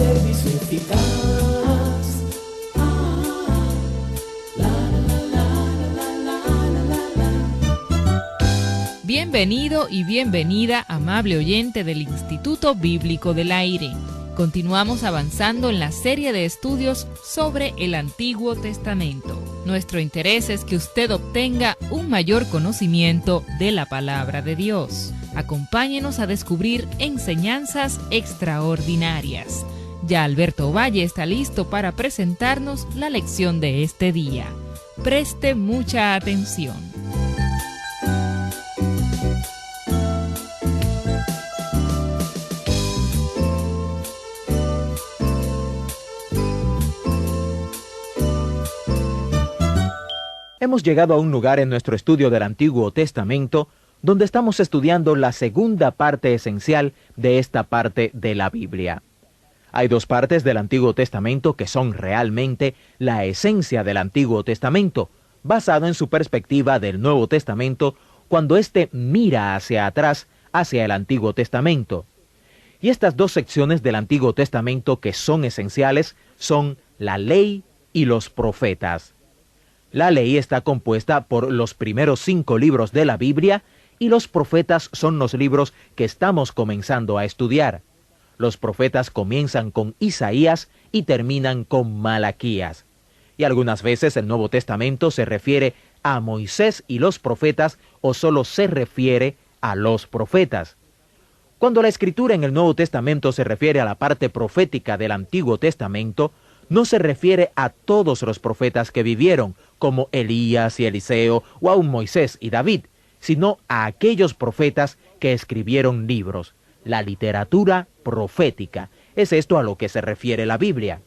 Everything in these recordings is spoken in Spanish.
servicio eficaz. Bienvenido y bienvenida, amable oyente del Instituto Bíblico del Aire. Continuamos avanzando en la serie de estudios sobre el Antiguo Testamento. Nuestro interés es que usted obtenga un mayor conocimiento de la Palabra de Dios. Acompáñenos a descubrir enseñanzas extraordinarias. Ya Alberto Valle está listo para presentarnos la lección de este día. Preste mucha atención. Hemos llegado a un lugar en nuestro estudio del Antiguo Testamento donde estamos estudiando la segunda parte esencial de esta parte de la Biblia. Hay dos partes del Antiguo Testamento que son realmente la esencia del Antiguo Testamento, basado en su perspectiva del Nuevo Testamento cuando éste mira hacia atrás, hacia el Antiguo Testamento. Y estas dos secciones del Antiguo Testamento que son esenciales son la ley y los profetas. La ley está compuesta por los primeros 5 libros de la Biblia y los profetas son los libros que estamos comenzando a estudiar. Los profetas comienzan con Isaías y terminan con Malaquías. Y algunas veces el Nuevo Testamento se refiere a Moisés y los profetas o solo se refiere a los profetas. Cuando la Escritura en el Nuevo Testamento se refiere a la parte profética del Antiguo Testamento, no se refiere a todos los profetas que vivieron, como Elías y Eliseo, o aún Moisés y David, sino a aquellos profetas que escribieron libros, la literatura profética. Es esto a lo que se refiere la Biblia.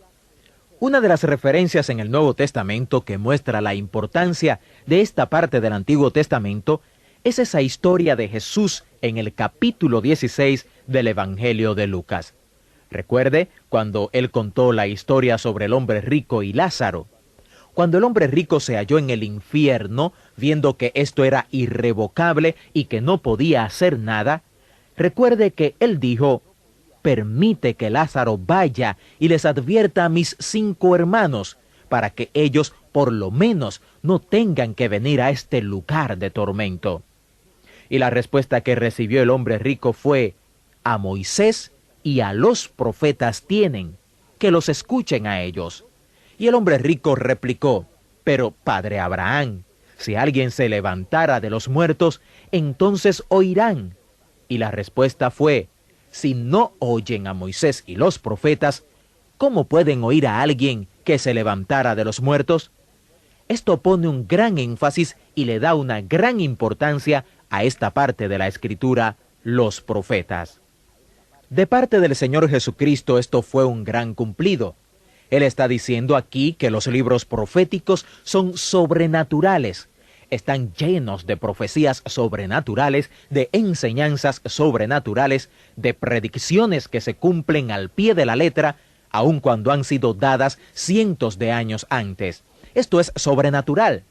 Una de las referencias en el Nuevo Testamento que muestra la importancia de esta parte del Antiguo Testamento es esa historia de Jesús en el capítulo 16 del Evangelio de Lucas. Recuerde cuando él contó la historia sobre el hombre rico y Lázaro. Cuando el hombre rico se halló en el infierno, viendo que esto era irrevocable y que no podía hacer nada, recuerde que él dijo: permite que Lázaro vaya y les advierta a mis 5 hermanos, para que ellos por lo menos no tengan que venir a este lugar de tormento. Y la respuesta que recibió el hombre rico fue: a Moisés y a los profetas tienen, que los escuchen a ellos. Y el hombre rico replicó: pero, padre Abraham, si alguien se levantara de los muertos, entonces oirán. Y la respuesta fue: si no oyen a Moisés y los profetas, ¿cómo pueden oír a alguien que se levantara de los muertos? Esto pone un gran énfasis y le da una gran importancia a esta parte de la Escritura, los profetas. De parte del Señor Jesucristo esto fue un gran cumplido. Él está diciendo aquí que los libros proféticos son sobrenaturales. Están llenos de profecías sobrenaturales, de enseñanzas sobrenaturales, de predicciones que se cumplen al pie de la letra, aun cuando han sido dadas cientos de años antes. Esto es sobrenatural.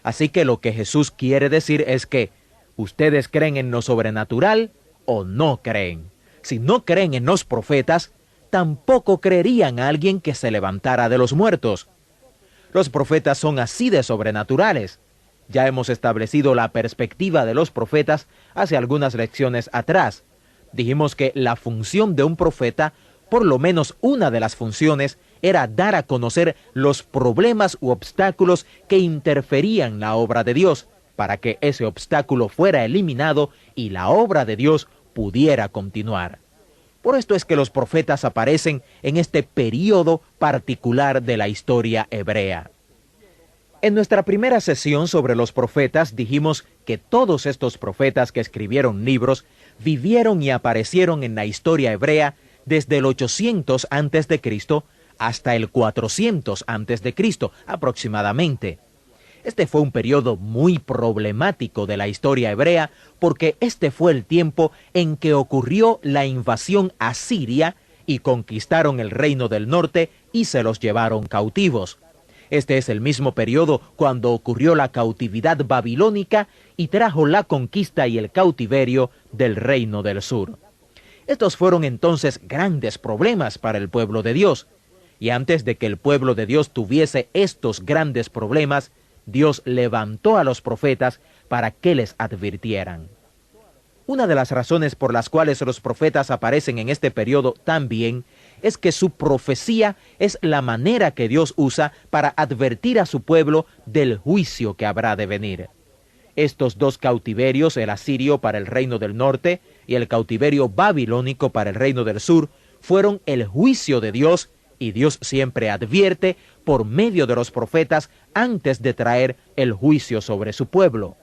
Así que lo que Jesús quiere decir es que ustedes creen en lo sobrenatural o no creen. Si no creen en los profetas, tampoco creerían a alguien que se levantara de los muertos. Los profetas son así de sobrenaturales. Ya hemos establecido la perspectiva de los profetas hace algunas lecciones atrás. Dijimos que la función de un profeta, por lo menos una de las funciones, era dar a conocer los problemas u obstáculos que interferían la obra de Dios, para que ese obstáculo fuera eliminado y la obra de Dios pudiera continuar. Por esto es que los profetas aparecen en este período particular de la historia hebrea. En nuestra primera sesión sobre los profetas dijimos que todos estos profetas que escribieron libros vivieron y aparecieron en la historia hebrea desde el 800 a.C. hasta el 400 a.C. aproximadamente. Este fue un periodo muy problemático de la historia hebrea porque este fue el tiempo en que ocurrió la invasión asiria y conquistaron el reino del norte y se los llevaron cautivos. Este es el mismo periodo cuando ocurrió la cautividad babilónica y trajo la conquista y el cautiverio del reino del sur. Estos fueron entonces grandes problemas para el pueblo de Dios. Y antes de que el pueblo de Dios tuviese estos grandes problemas, Dios levantó a los profetas para que les advirtieran. Una de las razones por las cuales los profetas aparecen en este periodo también es que su profecía es la manera que Dios usa para advertir a su pueblo del juicio que habrá de venir. Estos dos cautiverios, el asirio para el reino del norte y el cautiverio babilónico para el reino del sur, fueron el juicio de Dios, y Dios siempre advierte por medio de los profetas antes de traer el juicio sobre su pueblo.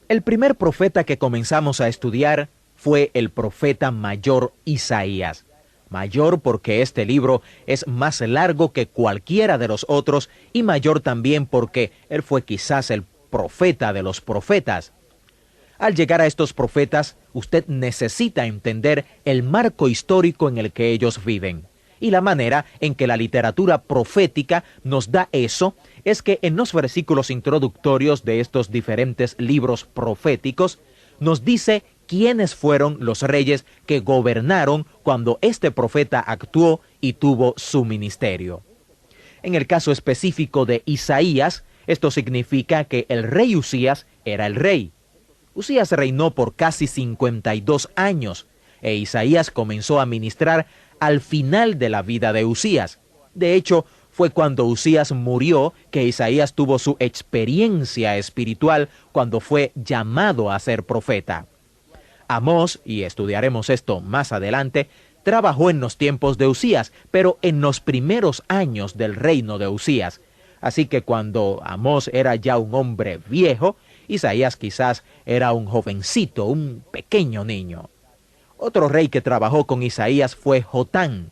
El primer profeta que comenzamos a estudiar fue el profeta mayor Isaías. Mayor porque este libro es más largo que cualquiera de los otros, y mayor también porque él fue quizás el profeta de los profetas. Al llegar a estos profetas, usted necesita entender el marco histórico en el que ellos viven. Y la manera en que la literatura profética nos da eso es que en los versículos introductorios de estos diferentes libros proféticos nos dice quiénes fueron los reyes que gobernaron cuando este profeta actuó y tuvo su ministerio. En el caso específico de Isaías, esto significa que el rey Usías era el rey. Usías reinó por casi 52 años, e Isaías comenzó a ministrar al final de la vida de Usías. De hecho, fue cuando Usías murió que Isaías tuvo su experiencia espiritual cuando fue llamado a ser profeta. Amós, y estudiaremos esto más adelante, trabajó en los tiempos de Usías, pero en los primeros años del reino de Usías. Así que cuando Amós era ya un hombre viejo, Isaías quizás era un jovencito, un pequeño niño. Otro rey que trabajó con Isaías fue Jotán,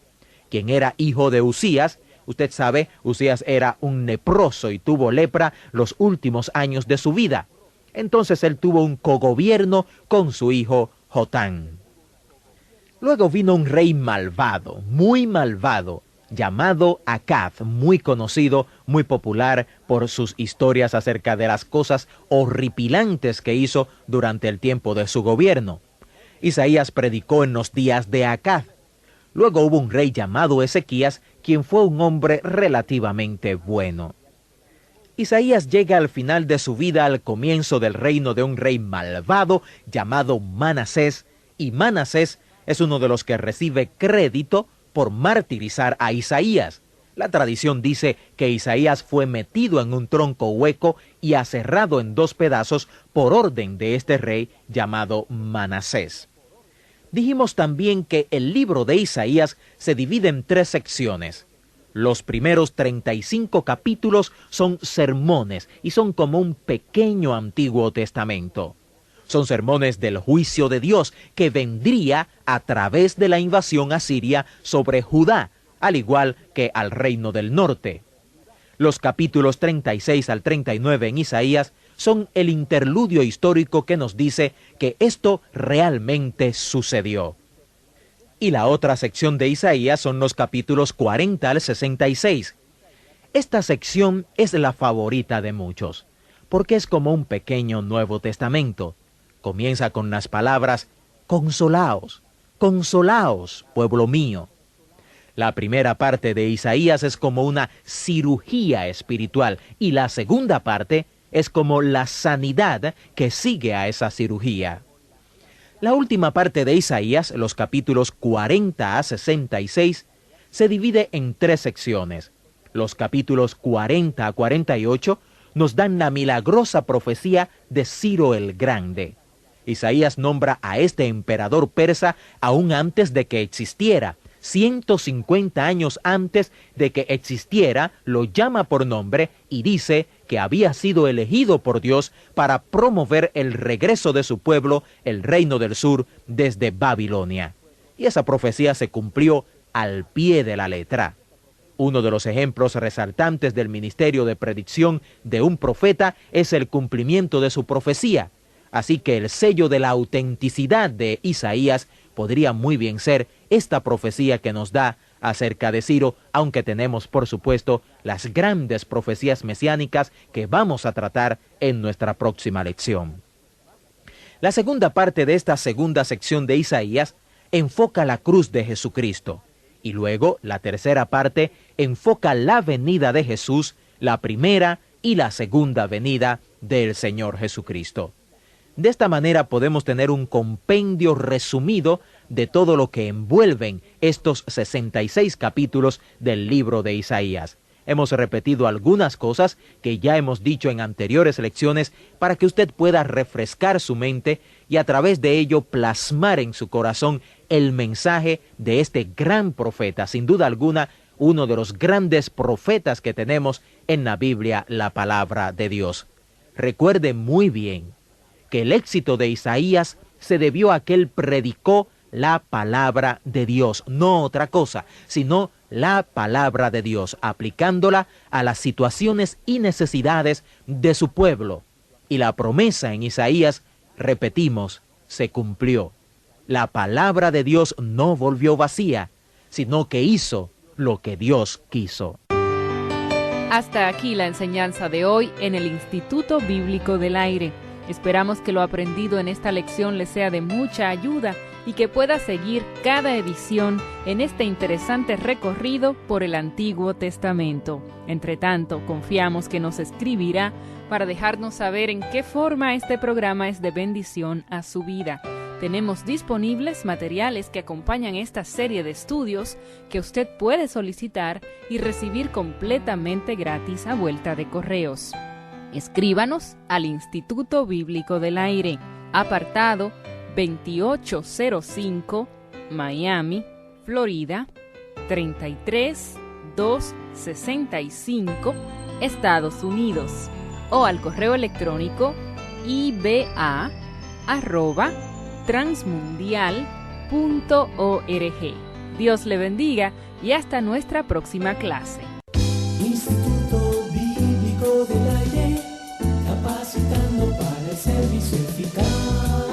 quien era hijo de Usías. Usted sabe, Usías era un leproso y tuvo lepra los últimos años de su vida. Entonces él tuvo un cogobierno con su hijo Jotán. Luego vino un rey malvado, muy malvado, llamado Acaz, muy conocido, muy popular por sus historias acerca de las cosas horripilantes que hizo durante el tiempo de su gobierno. Isaías predicó en los días de Acaz. Luego hubo un rey llamado Ezequías, quien fue un hombre relativamente bueno. Isaías llega al final de su vida al comienzo del reino de un rey malvado llamado Manasés, y Manasés es uno de los que recibe crédito por martirizar a Isaías. La tradición dice que Isaías fue metido en un tronco hueco y aserrado en 2 pedazos por orden de este rey llamado Manasés. Dijimos también que el libro de Isaías se divide en 3 secciones. Los primeros 35 capítulos son sermones y son como un pequeño Antiguo Testamento. Son sermones del juicio de Dios que vendría a través de la invasión asiria sobre Judá, al igual que al reino del norte. Los capítulos 36 al 39 en Isaías son el interludio histórico que nos dice que esto realmente sucedió. Y la otra sección de Isaías son los capítulos 40 al 66. Esta sección es la favorita de muchos, porque es como un pequeño Nuevo Testamento. Comienza con las palabras, consolaos, consolaos, pueblo mío. La primera parte de Isaías es como una cirugía espiritual y la segunda parte es como la sanidad que sigue a esa cirugía. La última parte de Isaías, los capítulos 40 a 66, se divide en 3 secciones. Los capítulos 40 a 48 nos dan la milagrosa profecía de Ciro el Grande. Isaías nombra a este emperador persa aún antes de que existiera. 150 años antes de que existiera, lo llama por nombre y dice que había sido elegido por Dios para promover el regreso de su pueblo, el reino del sur, desde Babilonia. Y esa profecía se cumplió al pie de la letra. Uno de los ejemplos resaltantes del ministerio de predicción de un profeta es el cumplimiento de su profecía. Así que el sello de la autenticidad de Isaías podría muy bien ser esta profecía que nos da acerca de Ciro, aunque tenemos, por supuesto, las grandes profecías mesiánicas que vamos a tratar en nuestra próxima lección. La segunda parte de esta segunda sección de Isaías enfoca la cruz de Jesucristo. Y luego, la tercera parte enfoca la venida de Jesús, la primera y la segunda venida del Señor Jesucristo. De esta manera podemos tener un compendio resumido de todo lo que envuelven estos 66 capítulos del libro de Isaías. Hemos repetido algunas cosas que ya hemos dicho en anteriores lecciones para que usted pueda refrescar su mente y a través de ello plasmar en su corazón el mensaje de este gran profeta, sin duda alguna, uno de los grandes profetas que tenemos en la Biblia, la palabra de Dios. Recuerde muy bien que el éxito de Isaías se debió a que él predicó la palabra de Dios, no otra cosa, sino la palabra de Dios, aplicándola a las situaciones y necesidades de su pueblo. Y la promesa en Isaías, repetimos, se cumplió. La palabra de Dios no volvió vacía, sino que hizo lo que Dios quiso. Hasta aquí la enseñanza de hoy en el Instituto Bíblico del Aire. Esperamos que lo aprendido en esta lección le sea de mucha ayuda y que pueda seguir cada edición en este interesante recorrido por el Antiguo Testamento. Entre tanto, confiamos que nos escribirá para dejarnos saber en qué forma este programa es de bendición a su vida. Tenemos disponibles materiales que acompañan esta serie de estudios que usted puede solicitar y recibir completamente gratis a vuelta de correos. Escríbanos al Instituto Bíblico del Aire, apartado 2805, Miami, Florida, 33265, Estados Unidos, o al correo electrónico iba@transmundial.org. Dios le bendiga y hasta nuestra próxima clase. Instituto Bíblico del Aire, capacitando para el servicio eficaz.